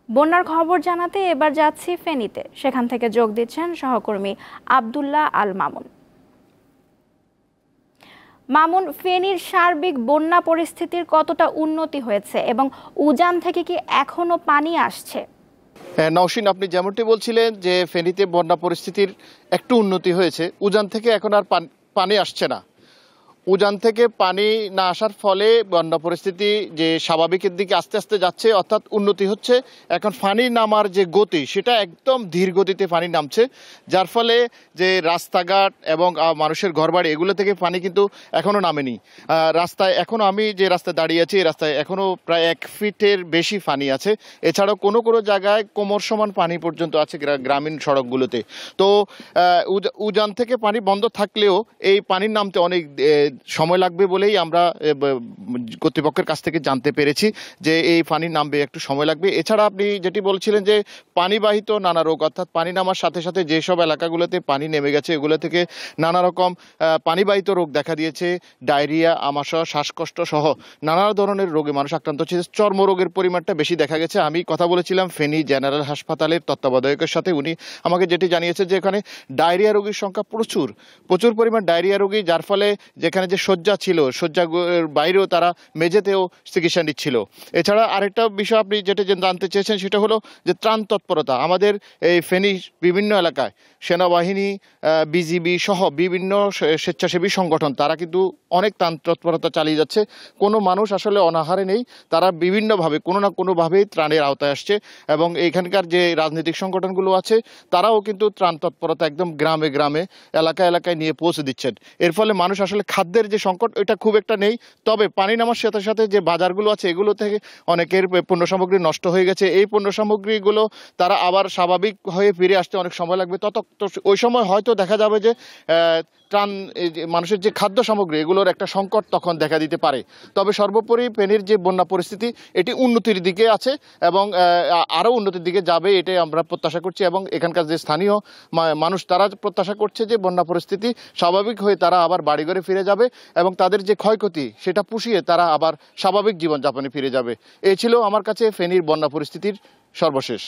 বন্যার খবর জানাতে এবার যাচ্ছি ফেনীতে। সেখান থেকে যোগ দিচ্ছেন সহকর্মী আব্দুল্লাহ আল মামুন। মামুন, ফেনীর সার্বিক বন্যা পরিস্থিতির কতটা উন্নতি হয়েছে এবং উজান থেকে কি এখনো পানি আসছে? নওশিন, আপনি যেমনটি বলছিলেন যে ফেনীতে বন্যা পরিস্থিতির একটু উন্নতি হয়েছে। উজান থেকে এখন আর পানি আসছে না। উজান থেকে পানি না আসার ফলে বন্যা পরিস্থিতি যে স্বাভাবিকের দিকে আস্তে আস্তে যাচ্ছে, অর্থাৎ উন্নতি হচ্ছে। এখন পানি নামার যে গতি সেটা একদম ধীর গতিতে পানি নামছে, যার ফলে যে রাস্তাঘাট এবং মানুষের ঘরবাড়ি এগুলো থেকে পানি কিন্তু এখনও নামেনি। রাস্তায় এখনও, আমি যে রাস্তায় দাঁড়িয়ে আছি এই রাস্তায় এখনও প্রায় 1 ফিটের বেশি পানি আছে। এছাড়াও কোনো কোনো জায়গায় কোমর সমান পানি পর্যন্ত আছে গ্রামীণ সড়কগুলোতে। তো উজান থেকে পানি বন্ধ থাকলেও এই পানির নামতে অনেক সময় লাগবে বলেই আমরা কর্তৃপক্ষের কাছ থেকে জানতে পেরেছি যে এই পানি নামবে, একটু সময় লাগবে। এছাড়া আপনি যেটি বলছিলেন যে পানিবাহিত নানা রোগ, অর্থাৎ পানি নামার সাথে সাথে যেসব এলাকাগুলোতে পানি নেমে গেছে এগুলো থেকে নানা রকম পানিবাহিত রোগ দেখা দিয়েছে। ডায়রিয়া, আমাশয়, শ্বাসকষ্ট সহ নানা ধরনের রোগে মানুষ আক্রান্ত হচ্ছে। চর্মরোগের পরিমাণটা বেশি দেখা গেছে। আমি কথা বলেছিলাম ফেনী জেনারেল হাসপাতালের তত্ত্বাবধায়কের সাথে। উনি আমাকে যেটি জানিয়েছে যে এখানে ডায়রিয়া রোগীর সংখ্যা প্রচুর পরিমাণ ডায়রিয়া রোগী, যার ফলে যেখানে যে শয্যা ছিল, শয্যার বাইরেও তারা মেঝেতেও চিকিৎসা নিচ্ছিল। এছাড়া আরেকটা বিষয় আপনি যেটা জানতে চেয়েছেন সেটা হলো যে ত্রাণ তৎপরতা। আমাদের এই ফেনী বিভিন্ন এলাকায় সেনাবাহিনী, বিজিবি সহ বিভিন্ন স্বেচ্ছাসেবী সংগঠন তারা কিন্তু অনেক ত্রাণ তৎপরতা চালিয়ে যাচ্ছে। কোনো মানুষ আসলে অনাহারে নেই, তারা বিভিন্নভাবে কোনো না কোনোভাবেই ত্রাণের আওতায় আসছে। এবং এখানকার যে রাজনৈতিক সংগঠনগুলো আছে তারাও কিন্তু ত্রাণ তৎপরতা একদম গ্রামে গ্রামে, এলাকায় এলাকায় নিয়ে পৌঁছে দিচ্ছেন। এর ফলে মানুষ আসলে খাদ্যের যে সংকট এটা খুব একটা নেই। তবে পানি নামার সাথে সাথে যে বাজারগুলো আছে এগুলো থেকে অনেকের পণ্য সামগ্রী নষ্ট হয়ে গেছে। এই পণ্য সামগ্রীগুলো তারা আবার স্বাভাবিক হয়ে ফিরে আসতে অনেক সময় লাগবে। ওই সময় হয়তো দেখা যাবে যে ত্রাণ, মানুষের যে খাদ্য সামগ্রী এগুলোর একটা সংকট তখন দেখা দিতে পারে। তবে সর্বোপরি ফেনীর যে বন্যা পরিস্থিতি এটি উন্নতির দিকে আছে এবং আরও উন্নতির দিকে যাবে, এটাই আমরা প্রত্যাশা করছি। এবং এখানকার যে স্থানীয় মানুষ তারা প্রত্যাশা করছে যে বন্যা পরিস্থিতি স্বাভাবিক হয়ে তারা আবার বাড়িঘরে ফিরে যাবে এবং তাদের যে ক্ষয়ক্ষতি সেটা পুষিয়ে তারা আবার স্বাভাবিক জীবনযাপনে ফিরে যাবে। এই ছিল আমার কাছে ফেনীর বন্যা পরিস্থিতির সর্বশেষ।